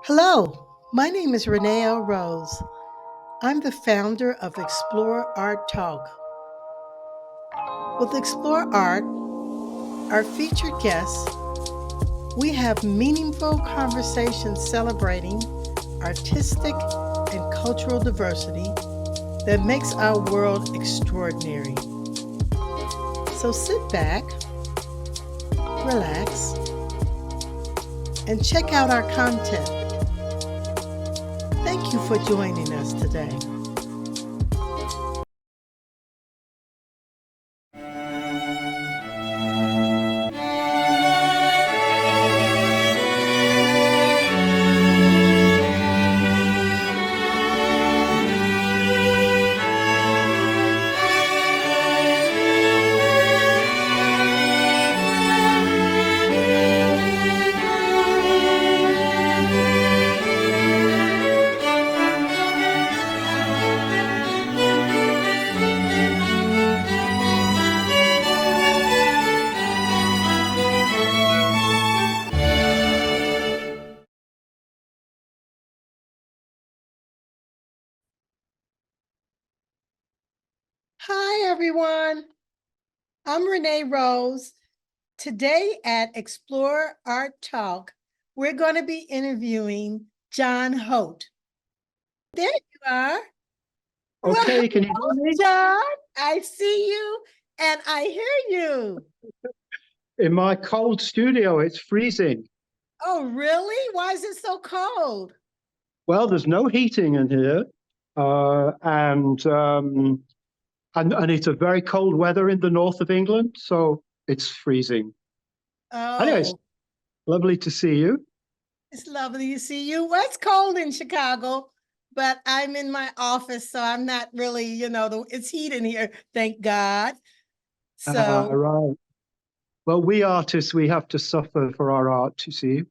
Hello, my name is Renee L. Rose. I'm the founder of Explore Art Talk. With Explore Art, our featured guests, we have meaningful conversations celebrating artistic and cultural diversity that makes our world extraordinary. So sit back, relax, and check out our content. Thank you for joining us today. Hi, everyone. I'm Renee Rose. Today at Explore Art Talk, we're going to be interviewing John Holt. There you are. Okay, can you hear me? John, I see you and I hear you. In my cold studio, it's freezing. Oh, really? Why is it so cold? Well, there's no heating in here, and it's a very cold weather in the north of England, so it's freezing. Anyways, Oh, lovely to see you. it's lovely to see you. Well, it's cold in Chicago, but I'm in my office, so I'm not really, it's heat in here, thank God. So, Right. Well, we artists, we have to suffer for our art, you see.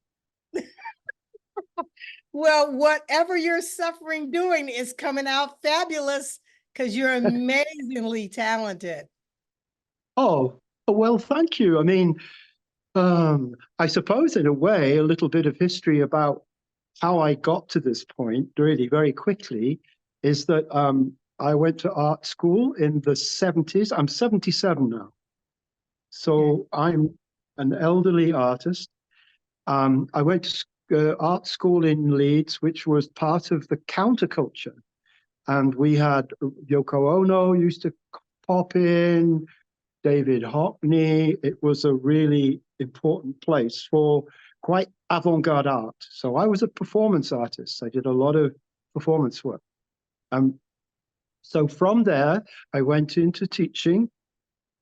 well, whatever you're suffering doing is coming out fabulous because you're amazingly talented. Oh, well, thank you. I mean, I suppose in a way, a little bit of history about how I got to this point, really very quickly, is that I went to art school in the 70s. I'm 77 now. So I'm an elderly artist. I went to art school in Leeds, which was part of the counterculture. And we had Yoko Ono used to pop in, David Hockney. It was a really important place for quite avant-garde art. So I was a performance artist. I did a lot of performance work. Um, so from there, I went into teaching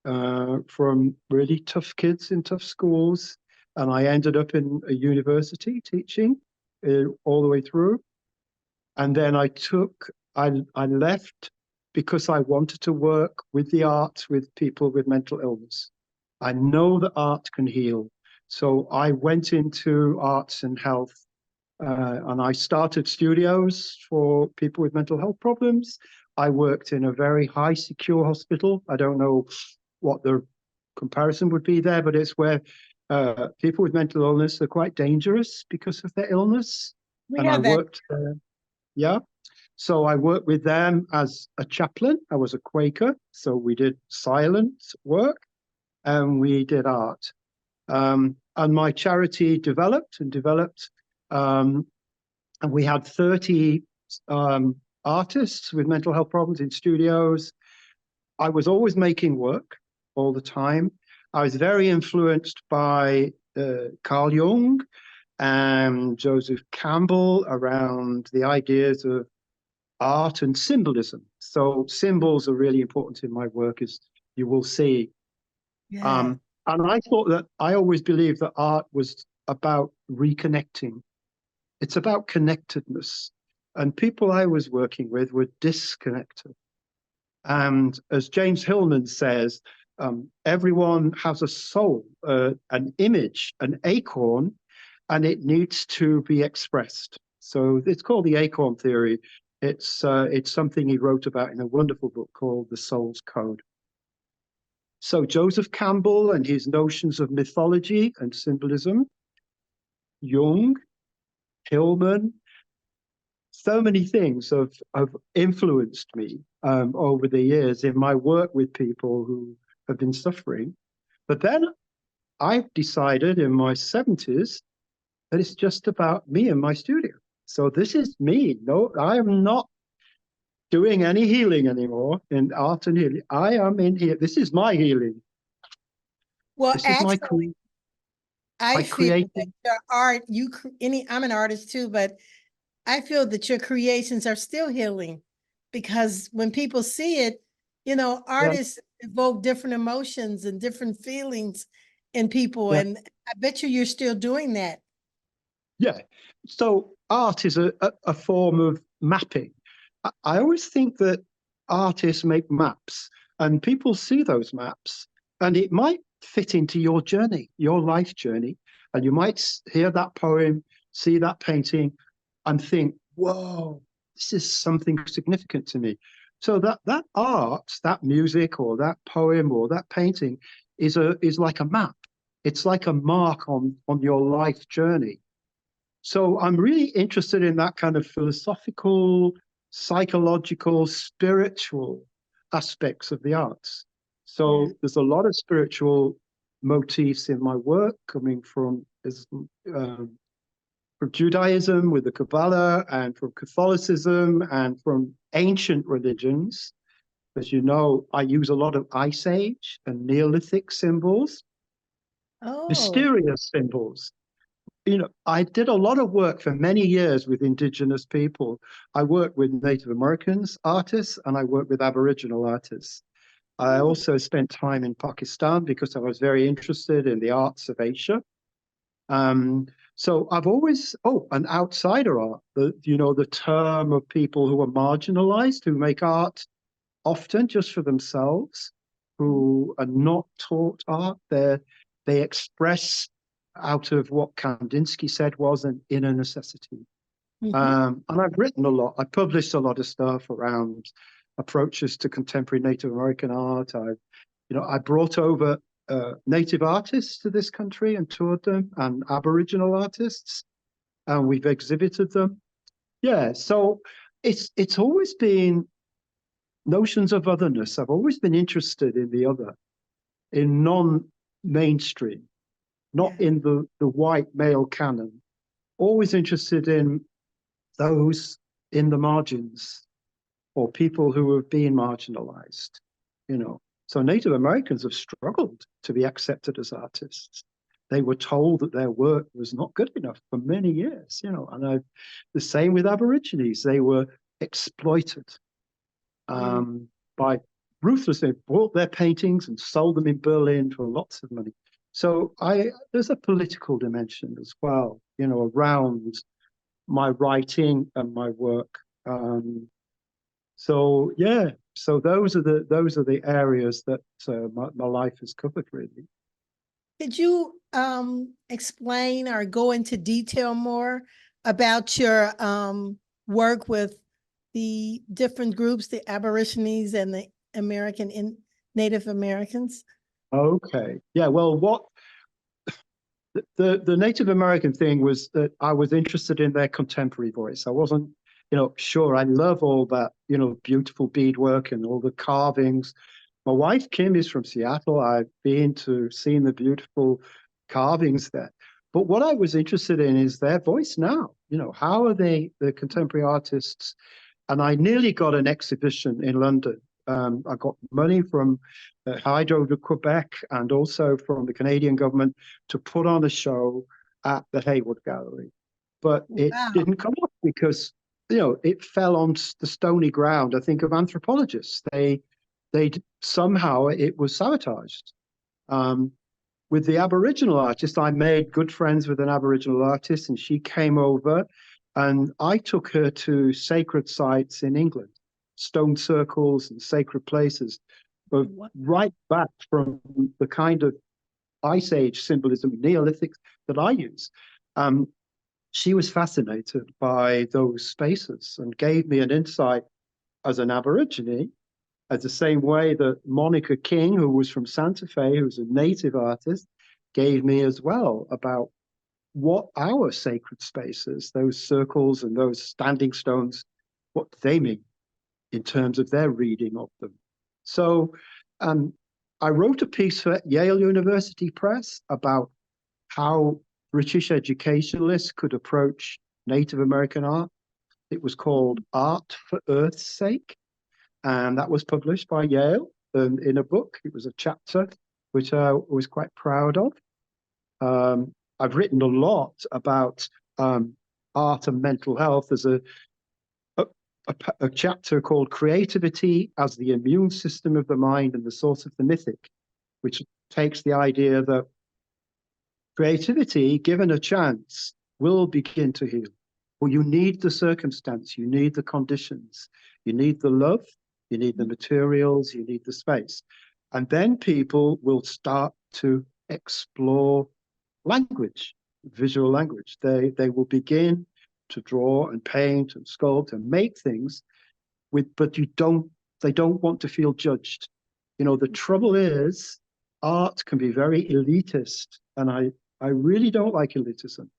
from really tough kids in tough schools, and I ended up in a university teaching all the way through. And then I left because I wanted to work with the arts with people with mental illness. I know that art can heal. So I went into arts and health, and I started studios for people with mental health problems. I worked in a very high secure hospital. I don't know what the comparison would be there, but it's where people with mental illness are quite dangerous because of their illness. We And I have that. worked, yeah. So I worked with them as a chaplain. I was a Quaker, so we did silent work and we did art. And my charity developed and developed. And we had 30 artists with mental health problems in studios. I was always making work all the time. I was very influenced by Carl Jung and Joseph Campbell around the ideas of art and symbolism. So symbols are really important in my work, as you will see. Yeah. And I thought that I always believed that art was about reconnecting. It's about connectedness. And people I was working with were disconnected. And as James Hillman says, everyone has a soul, an image, an acorn, and it needs to be expressed. So it's called the acorn theory. It's something he wrote about in a wonderful book called The Soul's Code. So Joseph Campbell and his notions of mythology and symbolism, Jung, Hillman. So many things have influenced me over the years in my work with people who have been suffering. But then I've decided in my 70s that it's just about me and my studio. So this is me. No, I am not doing any healing anymore in art and healing. I am in here. This is my healing. Well, This is my actually, I feel that creating. your art, I'm an artist too, but I feel that your creations are still healing because when people see it, Yeah, artists evoke different emotions and different feelings in people. yeah, And I bet you're still doing that. yeah. So art is a form of mapping. I always think that artists make maps and people see those maps and it might fit into your journey, your life journey. And you might hear that poem, see that painting and think, whoa, this is something significant to me. So that art, that music or that poem or that painting is like a map. It's like a mark on your life journey. So I'm really interested in that kind of philosophical, psychological, spiritual aspects of the arts. Yeah. So there's a lot of spiritual motifs in my work coming from Judaism with the Kabbalah and from Catholicism and from ancient religions. As you know, I use a lot of Ice Age and Neolithic symbols, Oh, mysterious symbols. I did a lot of work for many years with indigenous people. I worked with Native Americans artists and I worked with Aboriginal artists. I oh, also spent time in Pakistan because I was very interested in the arts of Asia. So I've always, an outsider art, the term of people who are marginalized, who make art often just for themselves, who are not taught art. They express out of what Kandinsky said was an inner necessity. mhm. And I've written a lot. I published a lot of stuff around approaches to contemporary Native American art. I brought over Native artists to this country and toured them, and Aboriginal artists, and we've exhibited them. Yeah, so it's always been notions of otherness. I've always been interested in the other, in non-mainstream, not Yeah. in the white male canon. Always interested in those in the margins or people who have been marginalized, you know. So Native Americans have struggled to be accepted as artists. They were told that their work was not good enough for many years, the same with Aborigines. They were exploited Mm. by ruthlessly bought their paintings and sold them in Berlin for lots of money. So there's a political dimension as well, around my writing and my work. So yeah, so those are the areas that my life has covered really. Could you explain or go into detail more about your work with the different groups, the Aborigines and the Native Americans? Okay, yeah. Well, what the Native American thing was that I was interested in their contemporary voice. I wasn't, sure. I love all that, beautiful beadwork and all the carvings. My wife Kim is from Seattle. I've been to seen the beautiful carvings there. But what I was interested in is their voice now. How are they, the contemporary artists? And I nearly got an exhibition in London. I got money from Hydro de Quebec and also from the Canadian government to put on a show at the Haywood Gallery. But it Wow. didn't come off because, it fell on the stony ground, I think, of anthropologists. They somehow it was sabotaged. Um, with the Aboriginal artist, I made good friends with an Aboriginal artist, and she came over, and I took her to sacred sites in England, stone circles and sacred places, but What? right back from the kind of Ice Age symbolism, Neolithic that I use. Um, she was fascinated by those spaces and gave me an insight as an Aborigine, as the same way that Monica King, who was from Santa Fe, who's a native artist, gave me as well about what our sacred spaces, those circles and those standing stones, what they mean in terms of their reading of them. So um, I wrote a piece for Yale University Press about how British educationalists could approach Native American art. It was called Art for Earth's Sake, and that was published by Yale in a book. It was a chapter which I was quite proud of. I've written a lot about art and mental health. There's a, a chapter called Creativity as the Immune System of the Mind and the Source of the Mythic, which takes the idea that creativity, given a chance, will begin to heal. Well, you need the circumstance, you need the conditions, you need the love, you need the materials, you need the space. And then people will start to explore language, visual language. They will begin to draw and paint and sculpt and make things but they don't want to feel judged. You know, the trouble is art can be very elitist, and I really don't like elitism.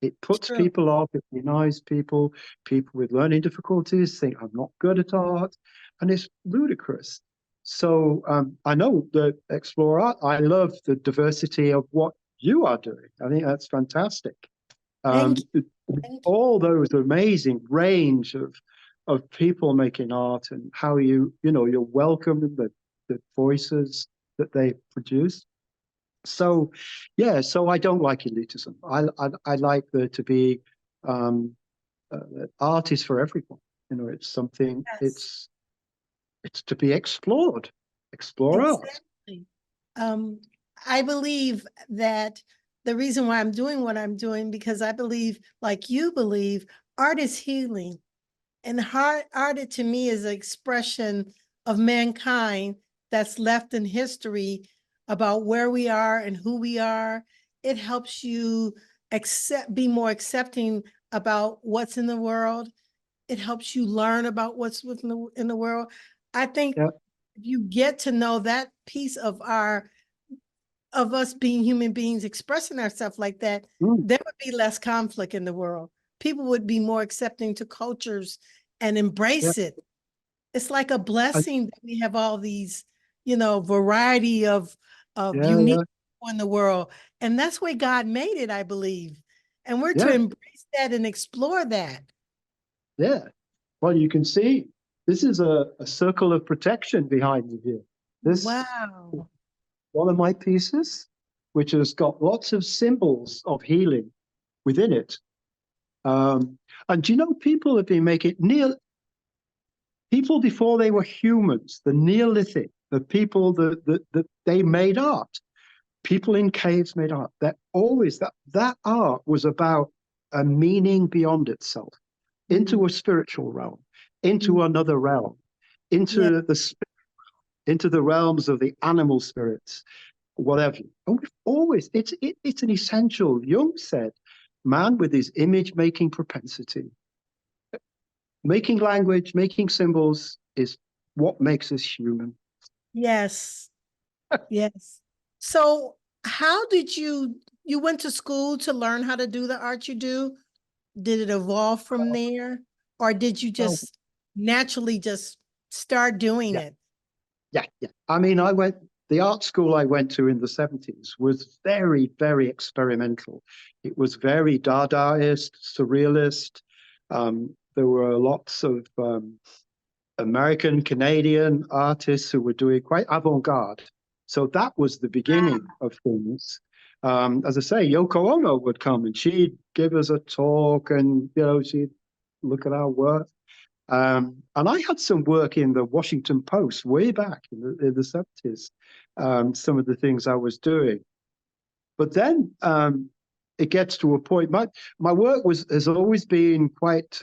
It puts True. people off, it denies people, people with learning difficulties think I'm not good at art, and it's ludicrous. So I know that Explore Art, I love the diversity of what you are doing. I think that's fantastic. Thank Um, you. Thank you. all those amazing range of people making art and how you're welcoming the voices that they produce. So yeah, so I don't like elitism. I like there to be art is for everyone. You know, it's something. Yes, It's to be explored. Explore art. exactly. Um, I believe that the reason why I'm doing what I'm doing, because I believe, like you believe, art is healing. And art to me is an expression of mankind that's left in history about where we are and who we are. It helps you be more accepting about what's in the world. It helps you learn about what's in the world. I think Yeah. if you get to know that piece of us being human beings expressing ourselves like that, Mm, there would be less conflict in the world. People would be more accepting to cultures and yeah. embrace it. It's like a And, blessing that we have all these, variety of yeah. unique Yeah. people in the world. And that's where God made it, I believe. And we're to Yeah. embrace that and explore that. Yeah. Well, you can see this is a circle of protection behind me here. This Wow. one of my pieces, which has got lots of symbols of healing within it. Um, and do you know people have been making people before they were humans, the Neolithic, the people that they made art. People in caves made art. That always that art was about a meaning beyond itself, Mm, into a spiritual realm, into mm, another realm, yeah. into the realms of the animal spirits, whatever. And we've always it's an essential. Jung said, man with his image making propensity, making language, making symbols is what makes us human. Yes. Yes. So how did you went to school to learn how to do the art you do? Did it evolve from there? Or did you Oh, just naturally just start doing yeah, it? yeah. I mean, the art school I went to in the 70s was very, very experimental. It was very Dadaist, surrealist. There were lots of American, Canadian artists who were doing quite avant-garde. So that was the beginning of things. As I say, Yoko Ono would come and she'd give us a talk and, she'd look at our work. And I had some work in the Washington Post way back in the 70s, some of the things I was doing. But then it gets to a point, my work has always been quite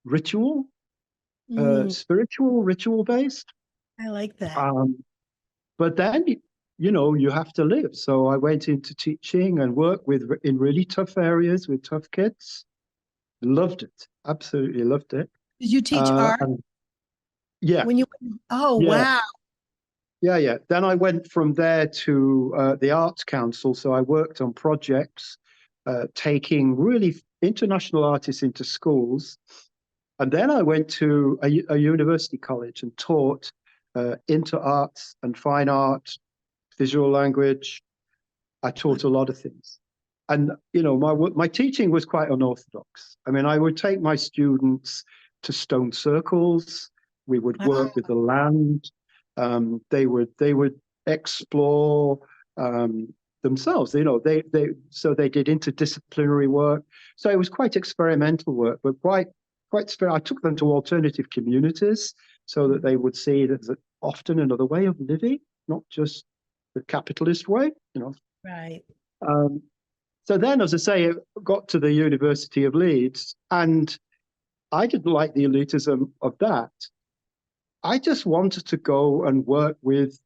ritual, Mm, spiritual, ritual based. I like that. Um, but then, you have to live. So I went into teaching and worked in really tough areas with tough kids. Loved it. Absolutely loved it. Did you teach art And yeah, when you Oh, yeah, wow. yeah. Then I went from there to the Arts Council. So I worked on projects taking really international artists into schools. And then I went to a university college and taught inter arts and fine art, visual language. I taught a lot of things. And, you know, my teaching was quite unorthodox. I mean, I would take my students to stone circles. We would work with the land. They would explore themselves. You know, so they did interdisciplinary work. So it was quite experimental work, but quite I took them to alternative communities so that they would see that there's often another way of living, not just the capitalist way. You know. Right. Um, so then, as I say, I got to the University of Leeds, and I didn't like the elitism of that. I just wanted to go and work with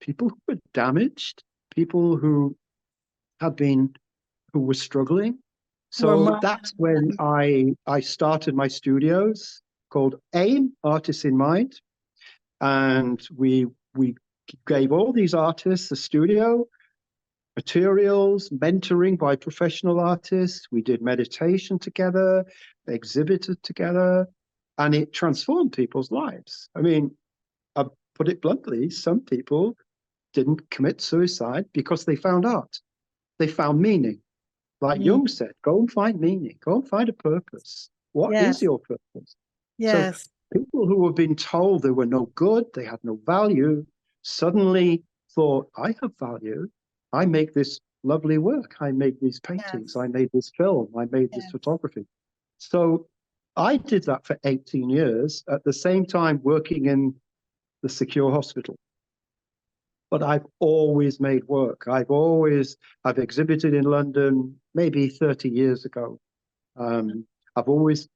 people who were damaged, people who had been, who were struggling. We're So more. that's when I started my studios called AIM, Artists in Mind, and we gave all these artists a studio, materials, mentoring by professional artists. We did meditation together, exhibited together, and it transformed people's lives. I mean, I put it bluntly, some people didn't commit suicide because they found art. They found meaning. Like Mm, Jung said, go and find meaning, go and find a purpose. What is yes. your purpose? So Yes. people who have been told they were no good, they had no value, suddenly thought, I have value. I make this lovely work. I make these paintings. Yes. I made this film. I made this Yes. photography. So I did that for 18 years, at the same time working in the secure hospital. But I've always made work. I've exhibited in London maybe 30 years ago. I've always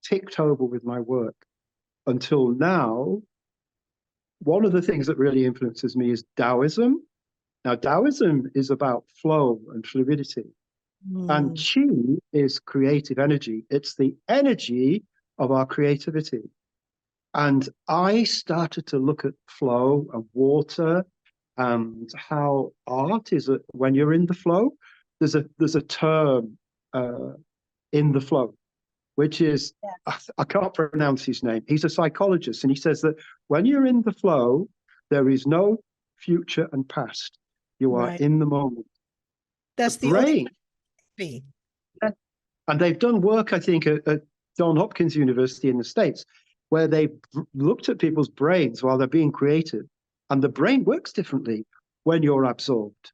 ticked over with my work until now. One of the things that really influences me is Taoism. Now, Taoism is about flow and fluidity, and Mm, Qi is creative energy. It's the energy of our creativity. And I started to look at flow and water and how art is when you're in the flow. There's a term uh, in the flow, which is yes. I can't pronounce his name. He's a psychologist, and he says that when you're in the flow, there is no future and past. You are Right. in the moment. The That's the only brain, be. and they've done work, I think, at Johns Hopkins University in the States, where they've looked at people's brains while they're being creative, and the brain works differently when you're absorbed,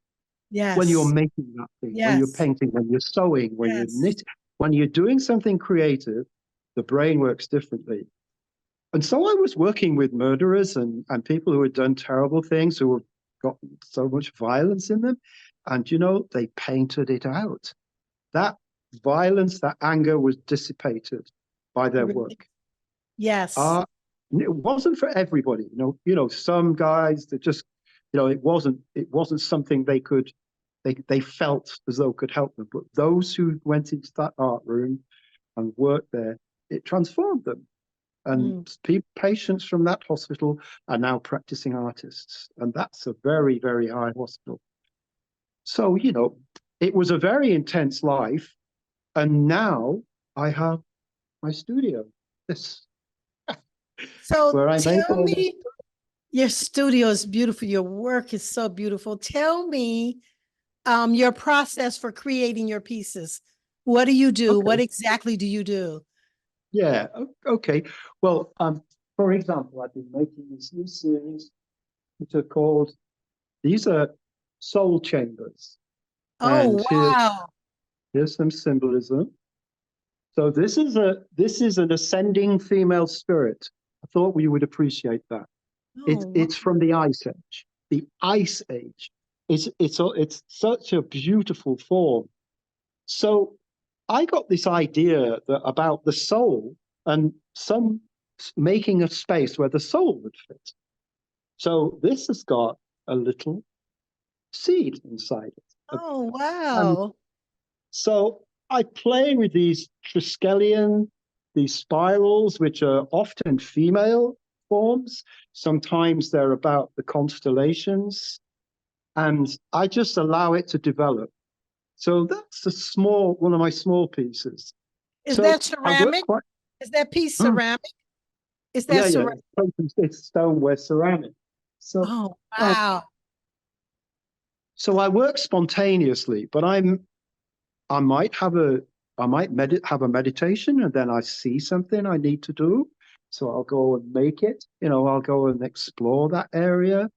when you're Yes. making that thing, when you're Yes. painting, when you're sewing, when you're Yes. knitting, when you're doing something creative, the brain works differently. And so I was working with murderers and people who had done terrible things, who had got so much violence in them. And, you know, they painted it out. That violence, that anger was dissipated by their Really? work. Yes. Uh, it wasn't for everybody, some guys that just, it wasn't something they felt as though could help them. But those who went into that art room and worked there, it transformed them. And Mm. patients from that hospital are now practicing artists. And that's a very, very high hospital. So, it was a very intense life. And now I have my studio, this, So where I make tell all this. me, your studio is beautiful. Your work is so beautiful. Tell me your process for creating your pieces. What do you do? What Okay. exactly do you do? Yeah. Okay. Well, for example, I've been making this new series, which are called, these are soul chambers. And Oh, wow. here's some symbolism. So this is an ascending female spirit. I thought we would appreciate that. Oh, It's wow. from the Ice Age. The Ice Age. It's such a beautiful form. So I got this idea about the soul and some making a space where the soul would fit. So this has got a little seed inside it. Oh, And wow. so I play with these Triskelion, these spirals, which are often female forms. Sometimes they're about the constellations. And I just allow it to develop. So that's a small one of my small pieces. Is that So I work ceramic? quite. Is that piece Hmm, ceramic? Is that yeah, yeah. ceramic? It's stoneware ceramic. So Oh, um, wow. so I work spontaneously, but I might have a have a meditation, and then I see something I need to do. So I'll go and make it. I'll go and explore that area.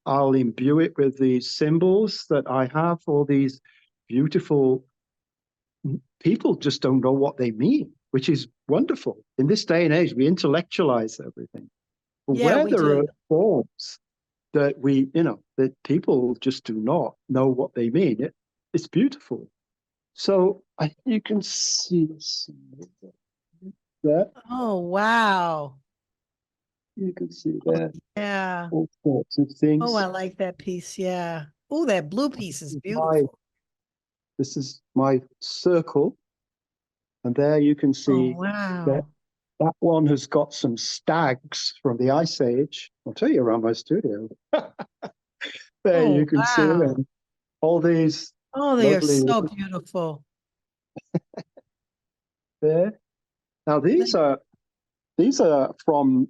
I'll imbue it with these symbols that I have, all these beautiful people just don't know what they mean, which is wonderful. In this day and age, we intellectualize everything. But Yeah, where we there do. are forms that that people just do not know what they mean, it's beautiful. So you can see this there. Oh, wow. You can see Oh, there yeah. all sorts of Oh, I things. like that piece. Yeah. Oh, that blue piece This is is my beautiful. this is my circle, and there you can Oh, see that wow. that one has got some stags from the Ice Age. I'll tell you around my studio. There you Oh, can see wow. them. All these Oh, they are lovely so beautiful. there. Now these are from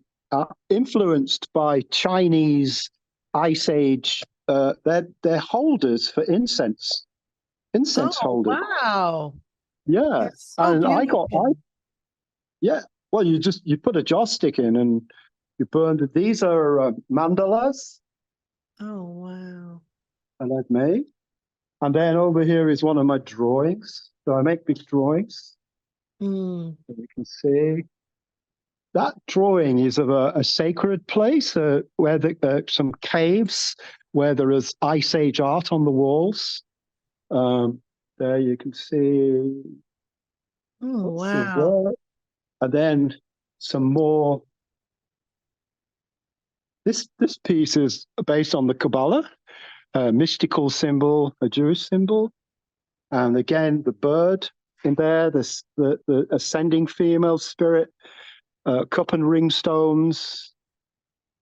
influenced by Chinese Ice Age. They're holders for incense Oh, holders. wow. Yeah, They're so and beautiful. yeah. Well, you put a joss stick in and you burn it. These are mandalas Oh, wow. that I've made, and then over here is one of my drawings. So I make big drawings. Mm. So you can see that drawing is of a sacred place where some caves where there is Ice Age art on the walls. Um, there you can see Oh, lots of wow. work. And then some more. This piece is based on the Kabbalah, a mystical symbol, a Jewish symbol. And again, the bird in there, the ascending female spirit, cup and ring stones.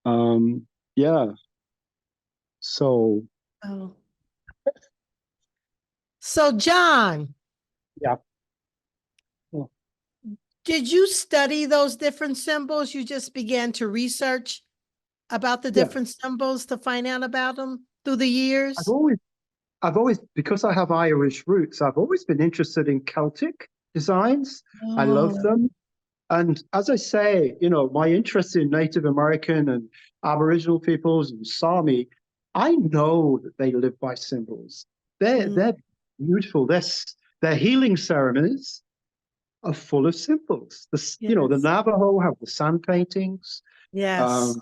Yeah. So Oh. So, John, yeah. did you study those different symbols? You just began to research about the Yeah. different symbols to find out about them through the I've years? always I've always, because I have Irish roots, I've always been interested in Celtic designs. I love Oh, them. And as I say, my interest in Native American and Aboriginal peoples and Sami, I know that they live by symbols. mm, They're beautiful. Their healing ceremonies are full of symbols. The yes, Navajo have the sand paintings. yes. Um,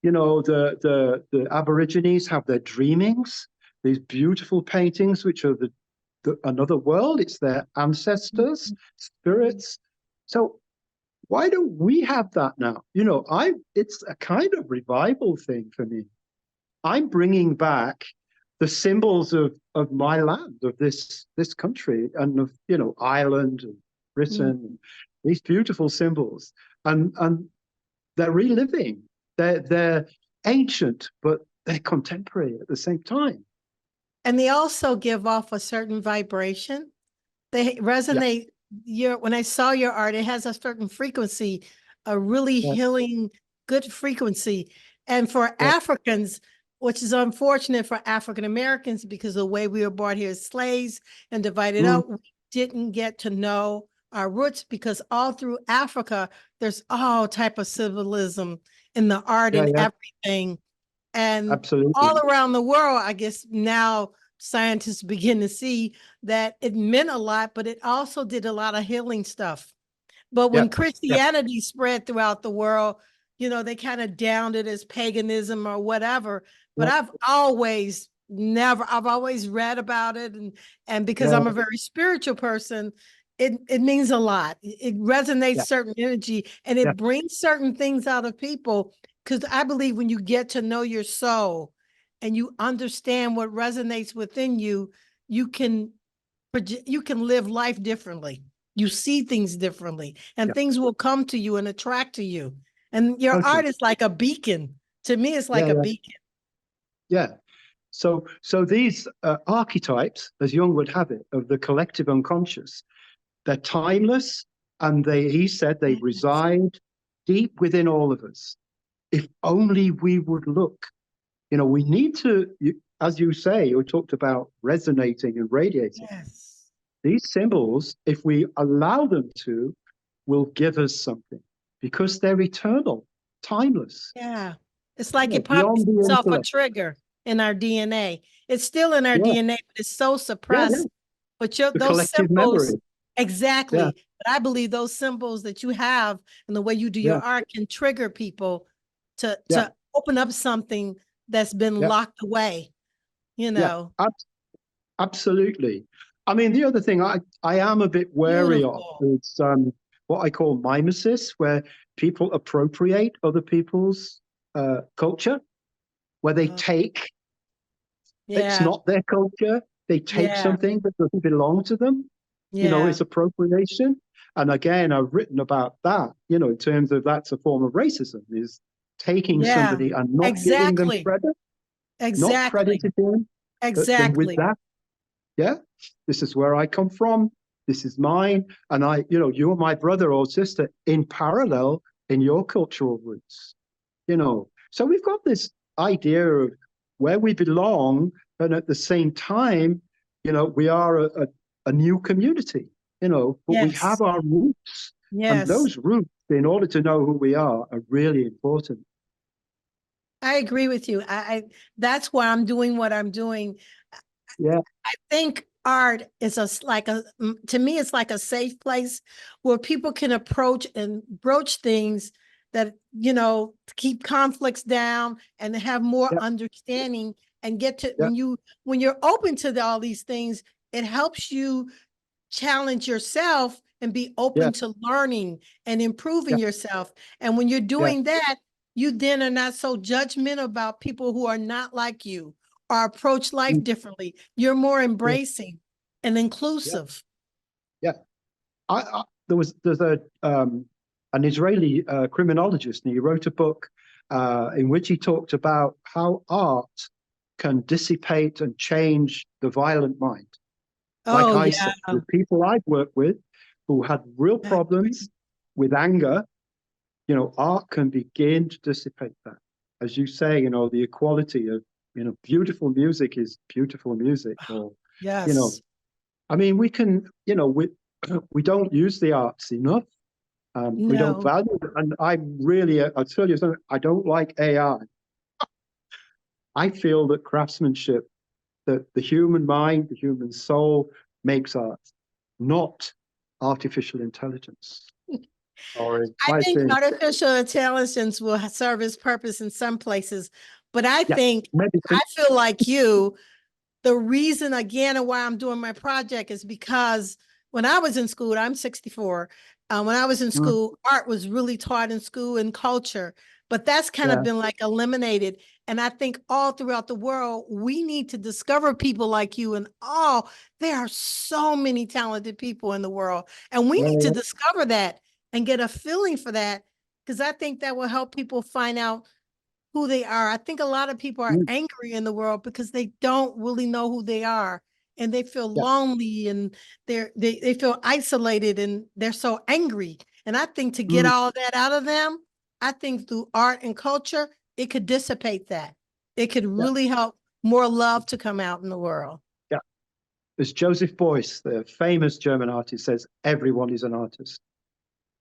the Aborigines have their dreamings, these beautiful paintings, which are another world. It's their ancestors, spirits. So why don't we have that now? It's a kind of revival thing for me. I'm bringing back the symbols of my land, of this country, and of Ireland and Britain, Mm. and these beautiful symbols, and they're reliving. They're ancient, but they're contemporary at the same time. And they also give off a certain vibration. They Yeah, resonate. When I saw your art, it has a certain frequency, a really yeah, healing, good frequency. And for yeah. Africans, which is unfortunate for African Americans because of the way we were brought here as slaves and divided Mm, up, we didn't get to know our roots because all through Africa, there's all type of symbolism in the art yeah, and yeah. everything. And all Absolutely. around the world, I guess now scientists begin to see that it meant a lot, but it also did a lot of healing stuff. But Yeah, when yeah, Christianity spread throughout the world, they kind of downed it as paganism or whatever. But yeah, I've always read about it, and because yeah, I'm a very spiritual person, it means a lot. It resonates yeah, certain energy, and yeah, it brings certain things out of people. Because I believe when you get to know your soul, and you understand what resonates within you, you can you can live life differently. You see things differently, and yeah. things will come to you and attract to you. And your Totally. art is like a beacon. To me, it's Yeah, like a yeah, beacon. yeah. So these archetypes, as Jung would have it, of the collective unconscious, they're timeless, and he said they Yes. reside deep within all of us. If only we would look. We need to, as you say, you talked about resonating and radiating. Yes. These symbols, if we allow them to, will give us something because they're eternal, timeless, Yeah. It's like it probably beyond the sets off a intellect. trigger in our DNA. It's still in our Yeah, DNA, but it's so yeah. suppressed. But The those collective memory. symbols, Yeah, exactly. But I believe those symbols that you have and the way you do your yeah, art can trigger people to yeah, open up something that's been yeah, locked away, you yeah. know. Absolutely. I mean, the other thing I am a bit wary of Beautiful. is what I call mimesis, where people appropriate other people's culture, where they Uh, take, it's yeah. not their culture, they take Yeah. something that doesn't belong to them. Yeah. It's appropriation. And again, I've written about that, in terms of that's a form of racism, is taking Yeah. somebody and not giving them Exactly. credit, not Exactly. crediting them with Exactly. that. Yeah, this is where I come from. This is mine. And you're my brother or sister in parallel in your cultural roots. So we've got this idea of where we belong. And at the same time, we are a new community, but we have Yes. our roots. And Yes. those roots, in order to know who we are really important. I agree with you. I that's why I'm doing what I'm doing. Yeah, I think art is to me it's like a safe place where people can approach and broach things that keep conflicts down and have more yeah, understanding and get to yeah, when you're open to all these things, it helps you challenge yourself and be yeah, open to learning and improving yeah, yourself. And when you're yeah. doing that, you then are not so judgmental about people who are not like you or approach life Mm, differently. You're more yeah, embracing and yeah, inclusive. yeah. There's an Israeli criminologist, and he wrote a book in which he talked about how art can dissipate and change the violent mind. Like Oh I yeah. said, with people I've worked with who had real I problems agree. with anger, art can begin to dissipate that. As you say, the equality of, beautiful music is beautiful music, or, you know, Yes. I mean, we don't use the arts enough. We don't No. value it. And I'll tell you something, I don't like AI. I feel that craftsmanship, that the human mind, the human soul makes art, not artificial intelligence. Or in I my think opinion, artificial intelligence will serve its purpose in some places, but I yeah, think medicine, I feel like you. The reason again and why I'm doing my project is because when I was in school, I'm 64. When I was in mm, school, art was really taught in school and culture, but that's kind of yeah, been like eliminated. And I think all throughout the world, we need to discover people like you. And there are so many talented people in the world. And we yeah, need to yeah, discover that and get a feeling for that because I think that will help people find out who they are. I think a lot of people are mm, angry in the world because they don't really know who they are and they feel yeah, lonely and they feel isolated and they're so angry. And I think to get mm, all that out of them, I think through art and culture, it could dissipate that. It could yeah, really help more love to come out in the world. yeah. As Joseph Beuys, the famous German artist, says, everyone is an artist.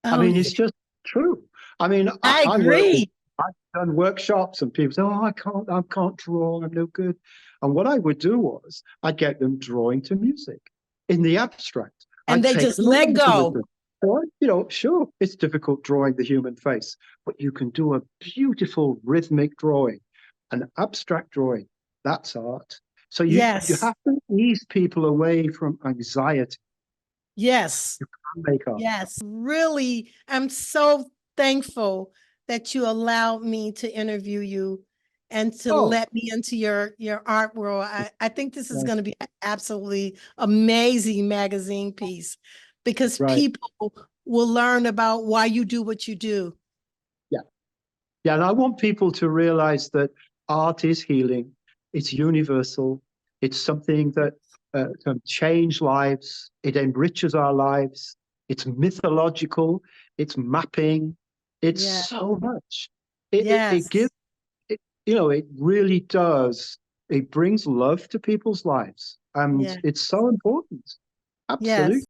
I Oh mean, yeah. it's just true. I mean, I agree. I've done workshops and people say, oh, I can't draw, I'm no good. And what I would do was I'd get them drawing to music in the abstract. And I'd they take just them away let to the, go. or, sure, it's difficult drawing the human face, but you can do a beautiful rhythmic drawing, an abstract drawing. That's art. So you Yes. have to ease people away from anxiety. Yes. You can make art. Yes, really, I'm so thankful that you allowed me to interview you and to Oh, let me into your art world. I think this is yeah, going to be an absolutely amazing magazine piece because right. people will learn about why you do what you do. Yeah. Yeah, and I want people to realize that art is healing. It's universal. It's something that can change lives. It enriches our lives. It's mythological. It's mapping. It's Yeah. so much. It gives, Yes. it, it really does. It brings love to people's lives. And Yeah. it's so important. Absolutely. Yes.